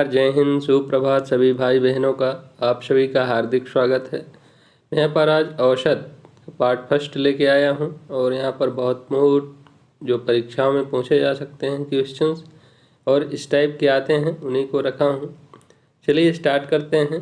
जय हिंद, सुप्रभात सभी भाई बहनों का। आप सभी का हार्दिक स्वागत है। मैं यहाँ पर आज औसत पार्ट फर्स्ट लेके आया हूँ और यहाँ पर बहुत जो परीक्षाओं में पूछे जा सकते हैं क्वेश्चंस और इस टाइप के आते हैं उन्हीं को रखा हूँ। चलिए स्टार्ट करते हैं।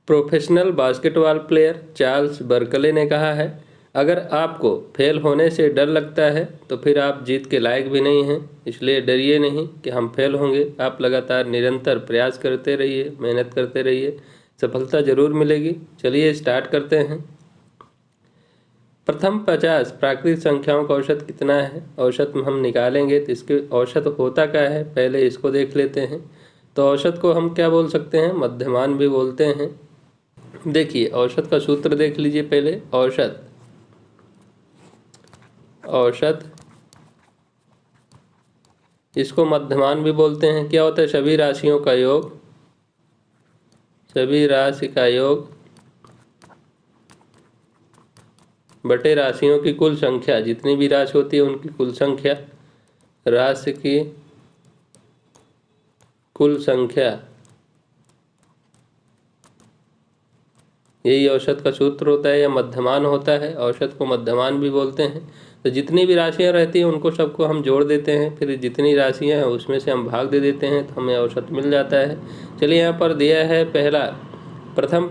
Professional basketball player Charles Berkeley ने कहा है, अगर आपको फेल होने से डर लगता है तो फिर आप जीत के लायक भी नहीं हैं। इसलिए डरिए नहीं कि हम फेल होंगे। आप लगातार निरंतर प्रयास करते रहिए, मेहनत करते रहिए, सफलता ज़रूर मिलेगी। चलिए स्टार्ट करते हैं। प्रथम 50 प्राकृतिक संख्याओं का औसत कितना है? औसत हम निकालेंगे तो इसके औसत होता क्या है, पहले इसको देख लेते हैं। तो औसत को हम क्या बोल सकते हैं? मध्यमान भी बोलते हैं। देखिए औसत का सूत्र देख लीजिए पहले। औसत इसको मध्यमान भी बोलते हैं। क्या होता है? सभी राशियों का योग, सभी राशि का योग बटे राशियों की कुल संख्या। जितनी भी राशि होती है उनकी कुल संख्या, राशि की कुल संख्या, यही औसत का सूत्र होता है या मध्यमान होता है। औसत को मध्यमान भी बोलते हैं। तो जितनी भी राशियां रहती हैं उनको सबको हम जोड़ देते हैं, फिर जितनी राशियां हैं उसमें से हम भाग दे देते हैं तो हमें औसत मिल जाता है। चलिए यहाँ पर दिया है पहला, प्रथम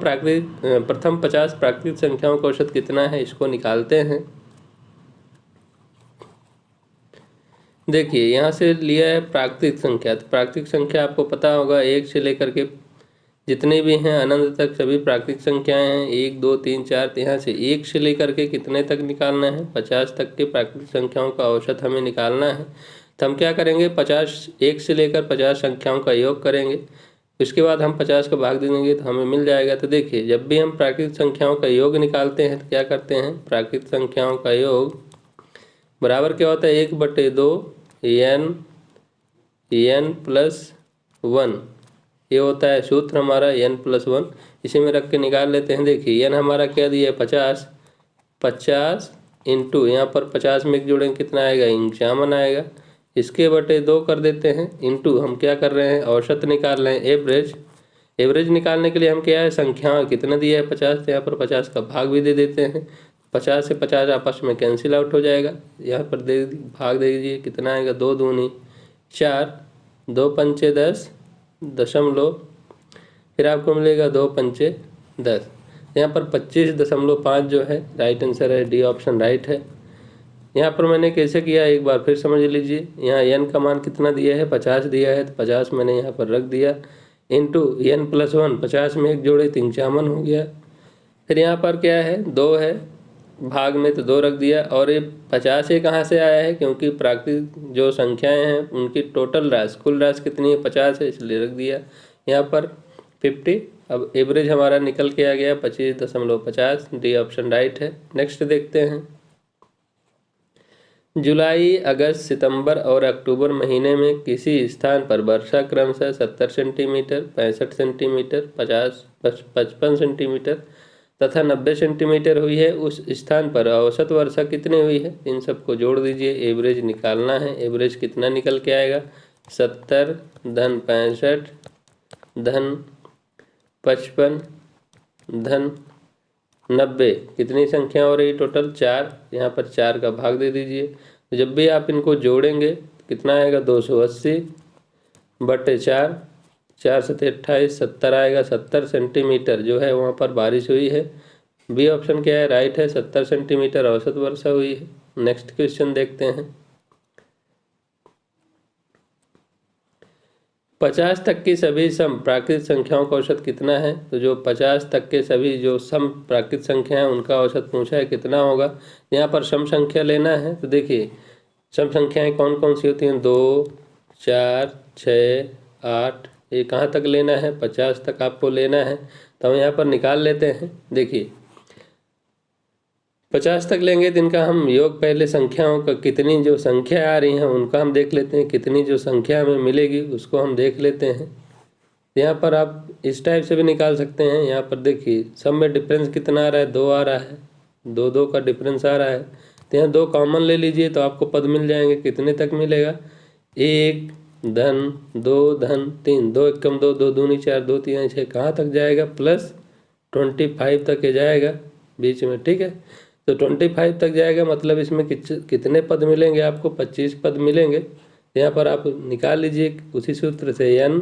50 प्राकृतिक संख्याओं का औसत कितना है, इसको निकालते हैं। देखिए यहाँ से लिया है प्राकृतिक संख्या। तो प्राकृतिक संख्या आपको पता होगा, 1 से लेकर के जितने भी हैं अनंत तक सभी प्राकृतिक संख्याएं हैं। 1 2 3 4, यहाँ से 1 से लेकर के कितने तक निकालना है? 50 तक के प्राकृतिक संख्याओं का औसत हमें निकालना है। तो हम क्या करेंगे? 1 से लेकर 50 संख्याओं का योग करेंगे, उसके बाद हम 50 का भाग दे देंगे तो हमें मिल जाएगा। तो देखिए जब भी हम प्राकृतिक संख्याओं का योग निकालते हैं तो क्या करते हैं? प्राकृतिक संख्याओं का योग बराबर क्या होता है? 1/2 n+1, ये होता है सूत्र हमारा n+1। इसी में रख के निकाल लेते हैं। देखिए n हमारा क्या दिया है? 50 इंटू, यहाँ पर 50 में जोड़ेंगे कितना आएगा? 51 आएगा। इसके बटे 2 कर देते हैं, इंटू हम क्या कर रहे हैं? औसत निकाल रहे हैं, एवरेज निकालने के लिए हम क्या है? संख्या कितना दिया है? 50, तो यहाँ पर 50 का भाग भी दे देते हैं। 50 से 50 आपस में कैंसिल आउट हो जाएगा। यहाँ पर भाग दे दीजिए, कितना आएगा? 2 दूनी 4, 2 पंचे 10 दशमलव, फिर आपको मिलेगा 2 पंचे 10। यहाँ पर 25.5 जो है राइट आंसर है। डी ऑप्शन राइट है। यहाँ पर मैंने कैसे किया एक बार फिर समझ लीजिए। यहाँ n का मान कितना दिया है? 50 दिया है, तो 50 मैंने यहाँ पर रख दिया, इंटू n+1, 50 में 1 जोड़े 53 हो गया। फिर यहाँ पर क्या है? 2 है भाग में, तो 2 रख दिया। और ये 50 ये कहाँ से आया है? क्योंकि प्राकृतिक जो संख्याएं हैं उनकी टोटल राशि, कुल राशि कितनी है? 50 है, इसलिए रख दिया यहाँ पर 50। अब एवरेज हमारा निकल के आ गया 25.50। डी ऑप्शन राइट है। नेक्स्ट देखते हैं। जुलाई, अगस्त, सितंबर और अक्टूबर महीने में किसी स्थान पर वर्षा क्रमशः 70 सेंटीमीटर, 65 सेंटीमीटर, 55 सेंटीमीटर तथा 90 सेंटीमीटर हुई है। उस स्थान पर औसत वर्षा कितनी हुई है? इन सबको जोड़ दीजिए, एवरेज निकालना है। एवरेज कितना निकल के आएगा? 70 धन 65 धन 55 धन 90, कितनी संख्या हो रही? टोटल 4। यहाँ पर 4 का भाग दे दीजिए। तो जब भी आप इनको जोड़ेंगे कितना आएगा? 280/4, 4 7 28, 70 आएगा। 70 सेंटीमीटर जो है वहाँ पर बारिश हुई है। बी ऑप्शन क्या है? राइट है। 70 सेंटीमीटर औसत वर्षा हुई है। नेक्स्ट क्वेश्चन देखते हैं। 50 तक की सभी सम प्राकृतिक संख्याओं का औसत कितना है? तो जो 50 तक के सभी जो सम प्राकृतिक संख्या है उनका औसत पूछा है, कितना होगा? यहाँ पर सम संख्या लेना है। तो देखिए सम संख्याएं कौन कौन सी होती हैं? 2 4 6 8, ये कहाँ तक लेना है? 50 तक आपको लेना है। तो हम यहाँ पर निकाल लेते हैं। देखिए 50 तक लेंगे तो इनका हम योग, पहले संख्याओं का कितनी जो संख्या आ रही हैं उनका हम देख लेते हैं, कितनी जो संख्या हमें मिलेगी उसको हम देख लेते हैं। यहाँ पर आप इस टाइप से भी निकाल सकते हैं। यहाँ पर देखिए सब में डिफरेंस कितना आ रहा है? 2 आ रहा है, 2 का डिफरेंस आ रहा है। तो यहाँ 2 कॉमन ले लीजिए तो आपको पद मिल जाएंगे। कितने तक मिलेगा? 1 धन 2 धन 3, 2 एकम 2, 2 दूनी 4, 2 तीन 6, कहाँ तक जाएगा? +25 तक ये जाएगा बीच में, ठीक है। तो 25 तक जाएगा, मतलब इसमें कितने पद मिलेंगे आपको? 25 पद मिलेंगे। यहाँ पर आप निकाल लीजिए उसी सूत्र से n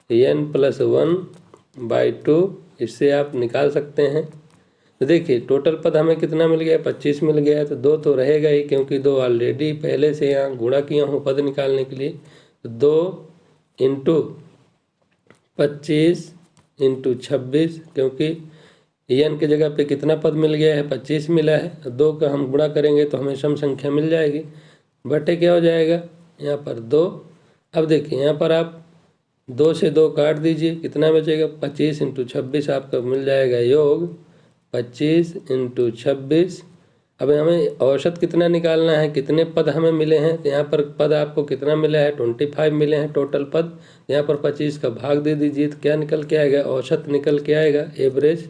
+1/2, इससे आप निकाल सकते हैं। तो देखिए टोटल पद हमें कितना मिल गया? 25 मिल गया है। तो 2 तो रहेगा ही, क्योंकि 2 ऑलरेडी पहले से यहाँ गुणा किया हूँ पद निकालने के लिए। तो 2 × 25 × 26, क्योंकि n की जगह पे कितना पद मिल गया है? 25 मिला है। 2 का हम गुणा करेंगे तो हमें सम संख्या मिल जाएगी, बटे क्या हो जाएगा यहाँ पर 2। अब देखिए यहाँ पर आप 2 से 2 काट दीजिए, कितना बचेगा? 25 × 26 आपका मिल जाएगा योग 25 × 26। अब हमें औसत कितना निकालना है? कितने पद हमें मिले हैं? तो यहाँ पर पद आपको कितना मिला है? 25 मिले हैं टोटल पद। यहाँ पर 25 का भाग दे दीजिए तो क्या निकल के आएगा? औसत निकल के आएगा, एवरेज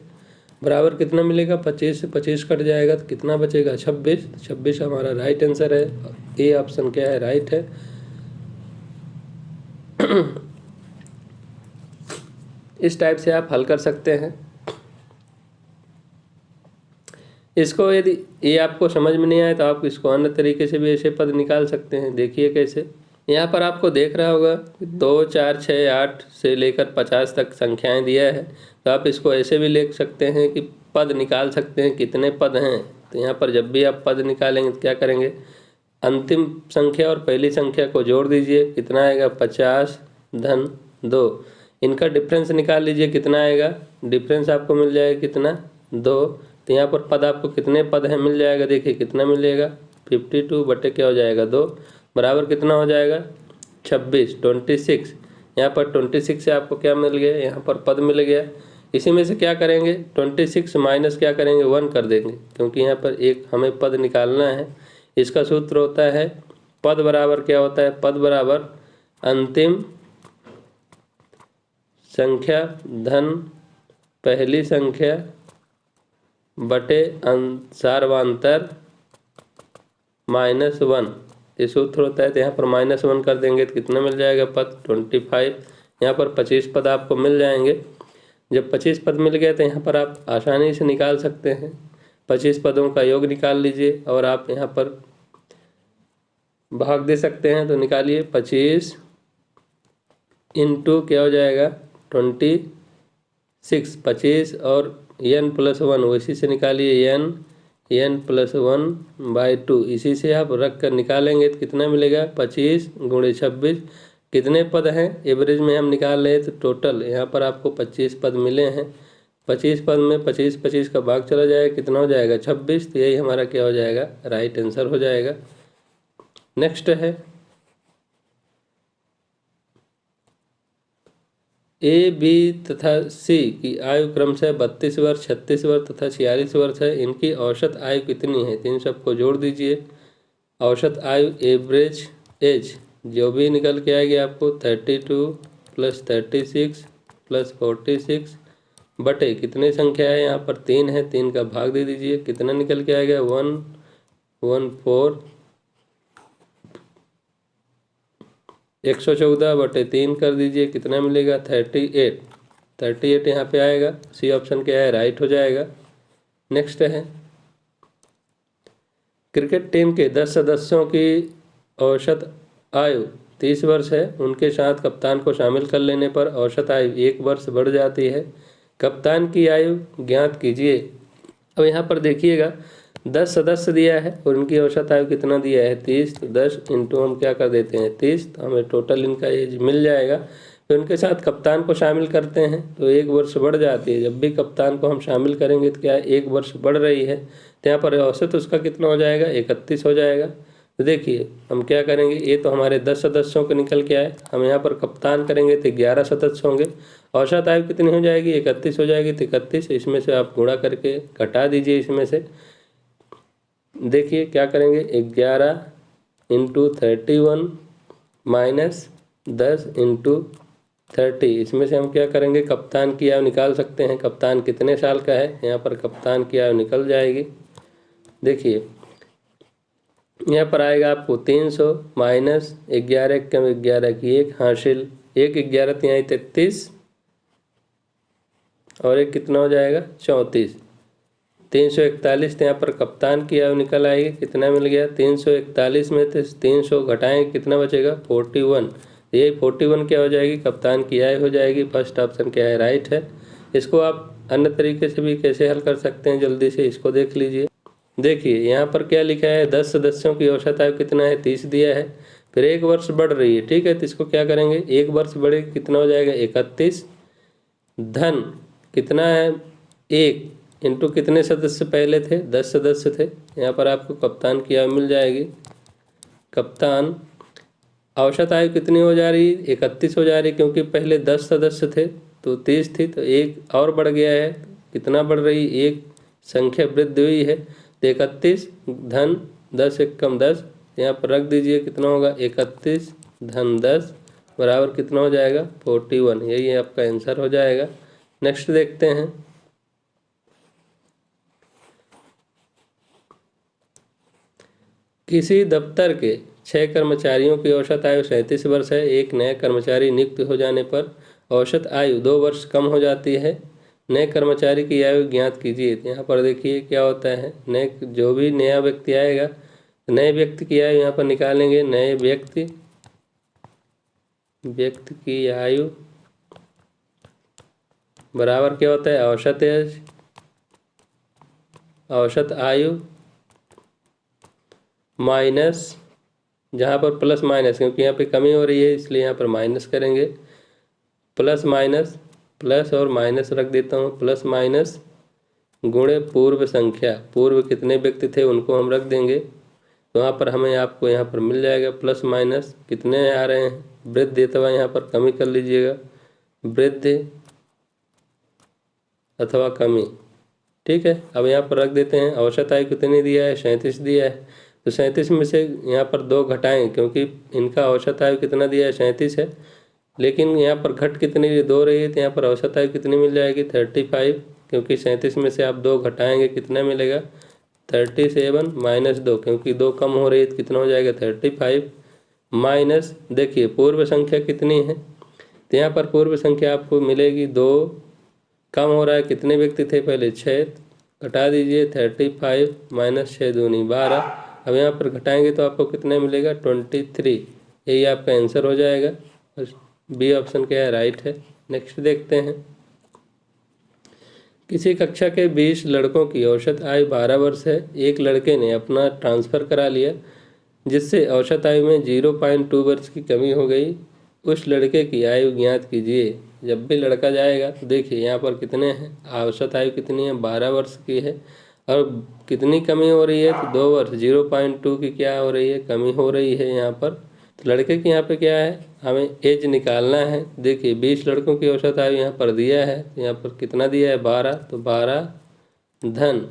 बराबर कितना मिलेगा? 25 से 25 कट जाएगा तो कितना बचेगा? 26। 26 हमारा राइट आंसर है, ए ऑप्शन क्या है? राइट है। इस टाइप से आप हल कर सकते हैं इसको। यदि ये आपको समझ में नहीं आए तो आप इसको अन्य तरीके से भी ऐसे पद निकाल सकते हैं। देखिए कैसे, यहाँ पर आपको देख रहा होगा 2 4 6 8 से लेकर 50 तक संख्याएं दिया है। तो आप इसको ऐसे भी लिख सकते हैं कि पद निकाल सकते हैं कितने पद हैं। तो यहाँ पर जब भी आप पद निकालेंगे तो क्या करेंगे? अंतिम संख्या और पहली संख्या को जोड़ दीजिए, कितना आएगा? 50 धन 2। इनका डिफरेंस निकाल लीजिए, कितना आएगा? डिफरेंस आपको मिल जाएगा कितना? 2। तो यहाँ पर पद आपको कितने पद हैं मिल जाएगा? देखिए कितना मिलेगा? 52 बटे क्या हो जाएगा? 2 बराबर कितना हो जाएगा? 26, 26। यहाँ पर 26 से आपको क्या मिल गया? यहाँ पर पद मिल गया। इसी में से क्या करेंगे? 26 माइनस क्या करेंगे? 1 कर देंगे, क्योंकि यहाँ पर एक हमें पद निकालना है। इसका सूत्र होता है पद बराबर क्या होता है? पद बराबर अंतिम संख्या धन पहली संख्या बटे सार्वंतर -1, ये सूत्र होता है। तो यहाँ पर -1 कर देंगे तो कितना मिल जाएगा? पद 25। यहाँ पर 25 पद आपको मिल जाएंगे। जब 25 पद मिल गए तो यहाँ पर आप आसानी से निकाल सकते हैं। 25 पदों का योग निकाल लीजिए और आप यहाँ पर भाग दे सकते हैं। तो निकालिए 25 × क्या हो जाएगा? 26। 25 और n+1 उसी से निकालिए, n+1/2। इसी से आप रख कर निकालेंगे तो कितना मिलेगा? 25 × 26। कितने पद हैं एवरेज में हम निकाल रहे हैं? तो टोटल यहाँ पर आपको 25 पद मिले हैं। 25 पद में 25 का भाग चला जाएगा, कितना हो जाएगा? 26। तो यही हमारा क्या हो जाएगा? राइट आंसर हो जाएगा। नेक्स्ट है ए, बी तथा सी की आयु क्रमशः 32 वर्ष, 36 वर्ष तथा 46 वर्ष है। इनकी औसत आयु कितनी है? तो इन सबको जोड़ दीजिए। औसत आयु, एवरेज एज, जो भी निकल के आएगी आपको 32 + 36 + 46 बटे कितनी संख्या है? यहाँ पर 3 है, 3 का भाग दे दीजिए, कितना निकल के आएगा? 114। 114/3 कर दीजिए, कितना मिलेगा? 38। 38 यहाँ पे आएगा। सी ऑप्शन क्या है? राइट हो जाएगा। नेक्स्ट है क्रिकेट टीम के 10 सदस्यों की औसत आयु 30 वर्ष है। उनके साथ कप्तान को शामिल कर लेने पर औसत आयु 1 वर्ष बढ़ जाती है। कप्तान की आयु ज्ञात कीजिए। अब यहाँ पर देखिएगा 10 सदस्य दिया है और उनकी औसत आयु कितना दिया है? 30। तो 10 × हम क्या कर देते हैं? 30। तो हमें टोटल इनका एज मिल जाएगा। तो उनके साथ कप्तान को शामिल करते हैं तो 1 वर्ष बढ़ जाती है। जब भी कप्तान को हम शामिल करेंगे तो क्या 1 वर्ष बढ़ रही है। तो यहाँ पर औसत उसका कितना हो जाएगा? 31 हो जाएगा। तो देखिए हम क्या करेंगे, ये तो हमारे 10 सदस्यों को निकल के आए। हम यहाँ पर कप्तान करेंगे तो 11 सदस्य होंगे। औसत आयु कितनी हो जाएगी? 31 हो जाएगी। तो 31 इसमें से आप गुणा करके घटा दीजिए। इसमें से देखिए क्या करेंगे, 11 × 31 - 10 × 30। इसमें से हम क्या करेंगे? कप्तान की आयु निकाल सकते हैं। कप्तान कितने साल का है? यहाँ पर कप्तान की आयु निकल जाएगी। देखिए यहाँ पर आएगा आपको 300 माइनस 11 कम 11 की 1 हासिल 1 11 तो यहाँ 33 और एक कितना हो जाएगा 34। 341 तो यहाँ पर कप्तान की आयु निकल आएगी, कितना मिल गया 341 में से 300 घटाएंगे कितना बचेगा 41। ये 41 क्या हो जाएगी कप्तान की आयु हो जाएगी। फर्स्ट ऑप्शन क्या है राइट है। इसको आप अन्य तरीके से भी कैसे हल कर सकते हैं जल्दी से इसको देख लीजिए। देखिए यहाँ पर क्या लिखा है 10 सदस्यों की औसत आयु कितना है 30 दिया है, फिर 1 वर्ष बढ़ रही है, ठीक है। तो इसको क्या करेंगे 1 वर्ष बढ़े कितना हो जाएगा 31 धन कितना है 1 इंटू कितने सदस्य पहले थे 10 सदस्य थे। यहाँ पर आपको कप्तान की आयु मिल जाएगी। कप्तान औसत आयु कितनी हो जा रही 31 हो जा रही क्योंकि पहले 10 सदस्य थे तो 30 थी, तो 1 और बढ़ गया है, कितना बढ़ रही एक संख्या वृद्धि हुई है। तो 31 धन 10 एक कम 10 यहाँ पर रख दीजिए कितना होगा 31 धन 10 बराबर कितना हो जाएगा 41। यही आपका आंसर हो जाएगा। नेक्स्ट देखते हैं। किसी दफ्तर के 6 कर्मचारियों की औसत आयु 37 वर्ष है। एक नया कर्मचारी नियुक्त हो जाने पर औसत आयु 2 वर्ष कम हो जाती है। नए कर्मचारी की आयु ज्ञात कीजिए। यहाँ पर देखिए क्या होता है, नए जो भी नया व्यक्ति आएगा नए व्यक्ति की आयु यहाँ पर निकालेंगे। नए व्यक्ति की आयु बराबर क्या होता है औसत आयु माइनस, जहाँ पर प्लस माइनस क्योंकि यहाँ पे कमी हो रही है इसलिए यहाँ पर माइनस करेंगे। प्लस माइनस प्लस और माइनस रख देता हूँ, प्लस माइनस गुणे पूर्व संख्या, पूर्व कितने व्यक्ति थे उनको हम रख देंगे। तो वहाँ पर हमें आपको यहाँ पर मिल जाएगा प्लस माइनस कितने आ रहे हैं वृद्धि अथवा यहाँ पर कमी कर लीजिएगा, वृद्धि अथवा कमी, ठीक है। अब यहाँ पर रख देते हैं औसत आयु कितनी दिया है 37 दिया है, तो 37 में से यहाँ पर 2 घटाएं क्योंकि इनका औसत आयु कितना दिया है 37 है, लेकिन यहाँ पर घट कितनी 2 रही है तो यहाँ पर औसत आयु कितनी मिल जाएगी 35 क्योंकि 37 में से आप 2 घटाएंगे कितना मिलेगा 37 माइनस 2 क्योंकि 2 कम हो रही है तो कितना हो जाएगा 35 माइनस देखिए पूर्व संख्या कितनी है, तो यहाँ पर पूर्व संख्या आपको मिलेगी 2 कम हो रहा है कितने व्यक्ति थे पहले 6, घटा दीजिए 35 माइनस 6 दूनी 12। अब यहाँ पर घटाएंगे तो आपको कितना मिलेगा 23। यही आपका आंसर हो जाएगा। बी ऑप्शन क्या है राइट है। नेक्स्ट देखते हैं। किसी कक्षा के 20 लड़कों की औसत आयु 12 वर्ष है। एक लड़के ने अपना ट्रांसफ़र करा लिया जिससे औसत आयु में 0.2 वर्ष की कमी हो गई। उस लड़के की आयु ज्ञात कीजिए। जब भी लड़का जाएगा तो देखिए यहाँ पर कितने हैं, औसत आयु कितनी है 12 वर्ष की है और कितनी कमी हो रही है तो 2 वर्ष, 0.2 की क्या हो रही है कमी हो रही है यहाँ पर। तो लड़के की यहाँ पे क्या है हमें एज निकालना है। देखिए 20 लड़कों की औसत आयु यहाँ पर दिया है, यहाँ पर कितना दिया है 12, तो 12 धन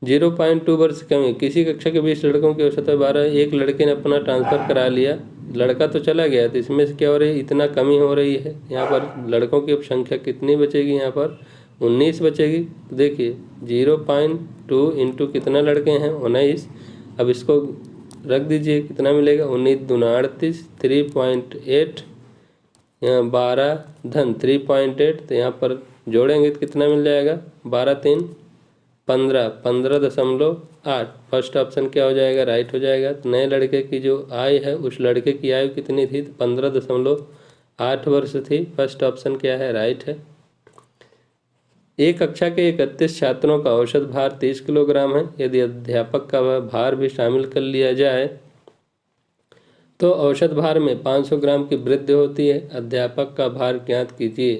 0.2 वर्ष कमी। किसी कक्षा के 20 लड़कों की औसत आयु 12, एक लड़के ने अपना ट्रांसफ़र करा लिया, लड़का तो चला गया तो इसमें से क्या हो रही है इतना कमी हो रही है। यहाँ पर लड़कों की संख्या कितनी बचेगी यहाँ पर 19 बचेगी। तो देखिए 0.2 इंटू कितना लड़के हैं 19। अब इसको रख दीजिए कितना मिलेगा 19 दूना 38, 3.8 यहाँ 12 धन 3.8, तो यहाँ पर जोड़ेंगे तो कितना मिल जाएगा 12 3 15, 15.8। फर्स्ट ऑप्शन क्या हो जाएगा राइट हो जाएगा। तो नए लड़के की जो आयु है उस लड़के की आयु कितनी थी 15.8 वर्ष थी। फर्स्ट ऑप्शन क्या है राइट है। एक कक्षा के 31 छात्रों का औसत भार 30 किलोग्राम है। यदि अध्यापक का वह भार भी शामिल कर लिया जाए तो औसत भार में 500 ग्राम की वृद्धि होती है। अध्यापक का भार ज्ञात कीजिए।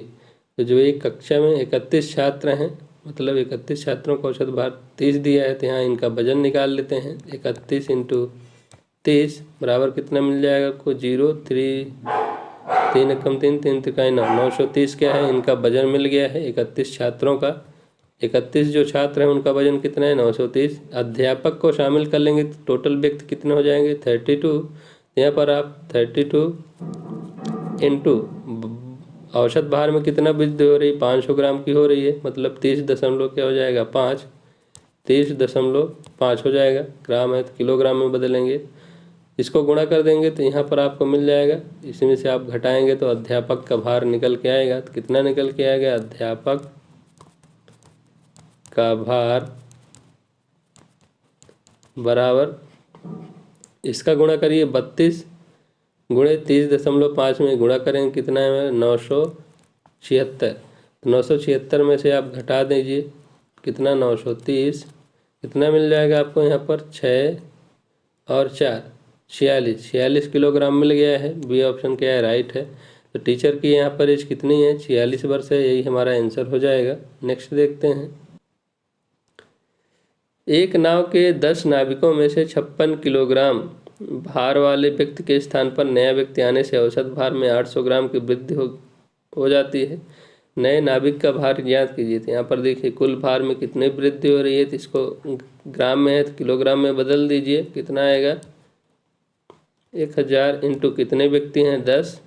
तो जो एक कक्षा में 31 छात्र हैं मतलब 31 छात्रों का औसत भार 30 दिया है, तो यहाँ इनका वजन निकाल लेते हैं। 31 इंटू 30 बराबर कितना मिल जाएगा आपको 0 3 3 कम 3 3 तिकाई 9, 930 क्या है इनका वजन मिल गया है 31 छात्रों का। 31 जो छात्र हैं उनका वजन कितना है 930। अध्यापक को शामिल कर लेंगे तो टोटल व्यक्ति कितने हो जाएंगे 32। यहाँ पर आप 32 इंटू औसत भार में कितना वृद्धि हो रही 500 ग्राम की हो रही है, मतलब 30 दशमलव क्या हो जाएगा 5 30.5 हो जाएगा। ग्राम है तो किलोग्राम में बदलेंगे। इसको गुणा कर देंगे तो यहाँ पर आपको मिल जाएगा। इसमें से आप घटाएंगे तो अध्यापक का भार निकल के आएगा। तो कितना निकल के आएगा? अध्यापक का भार बराबर, इसका गुणा करिए 32 गुणे 30.5 में गुणा करेंगे कितना है? 976। 976 में से आप घटा दीजिए कितना? 930। कितना मिल जाएगा आपको यहाँ पर? 6 और 4 46 किलोग्राम मिल गया है। बी ऑप्शन क्या है? राइट है। तो टीचर की यहाँ पर एज कितनी है? 46 वर्ष है। यही हमारा आंसर हो जाएगा। नेक्स्ट देखते हैं। एक नाव के 10 नाविकों में से 56 किलोग्राम भार वाले व्यक्ति के स्थान पर नया व्यक्ति आने से औसत भार में 800 ग्राम की वृद्धि हो जाती है। नए नाविक का भार ज्ञात कीजिए। तो यहाँ पर देखिए कुल भार में कितनी वृद्धि हो रही है, तो इसको ग्राम में है तो किलोग्राम में बदल दीजिए। कितना आएगा? 1000 इंटू कितने व्यक्ति हैं? 10।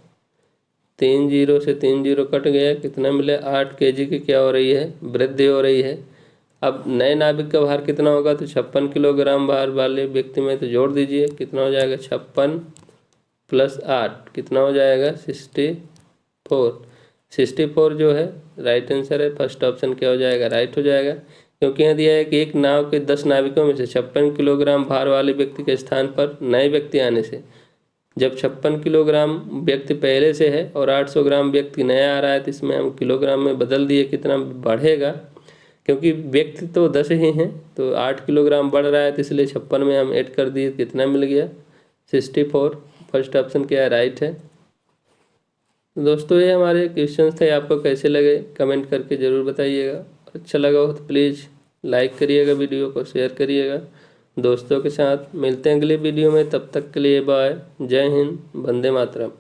3 जीरो से 3 जीरो कट गया। कितना मिले? 8 kg की क्या हो रही है? वृद्धि हो रही है। अब नए नाविक का भार कितना होगा? तो 56 किलोग्राम भार वाले व्यक्ति में तो जोड़ दीजिए। कितना हो जाएगा? 56 + 8 कितना हो जाएगा? 64। 64 जो है राइट आंसर है। फर्स्ट ऑप्शन क्या हो जाएगा? राइट हो जाएगा। क्योंकि यहाँ दिया है कि एक नाव के 10 नाविकों में से 56 किलोग्राम भार वाले व्यक्ति के स्थान पर नए व्यक्ति आने से, जब 56 किलोग्राम व्यक्ति पहले से है और 800 ग्राम व्यक्ति नया आ रहा है, तो इसमें हम किलोग्राम में बदल दिए। कितना बढ़ेगा? क्योंकि व्यक्ति तो 10 ही हैं, तो 8 किलोग्राम बढ़ रहा है, तो इसलिए 56 में हम ऐड कर दिए। कितना मिल गया? 64। फर्स्ट ऑप्शन क्या है? राइट है। दोस्तों ये हमारे क्वेश्चंस थे। आपको कैसे लगे कमेंट करके ज़रूर बताइएगा। अच्छा लगा हो तो प्लीज़ लाइक करिएगा, वीडियो को शेयर करिएगा दोस्तों के साथ। मिलते हैं अगले वीडियो में। तब तक के लिए बाय। जय हिंद, वंदे मातरम।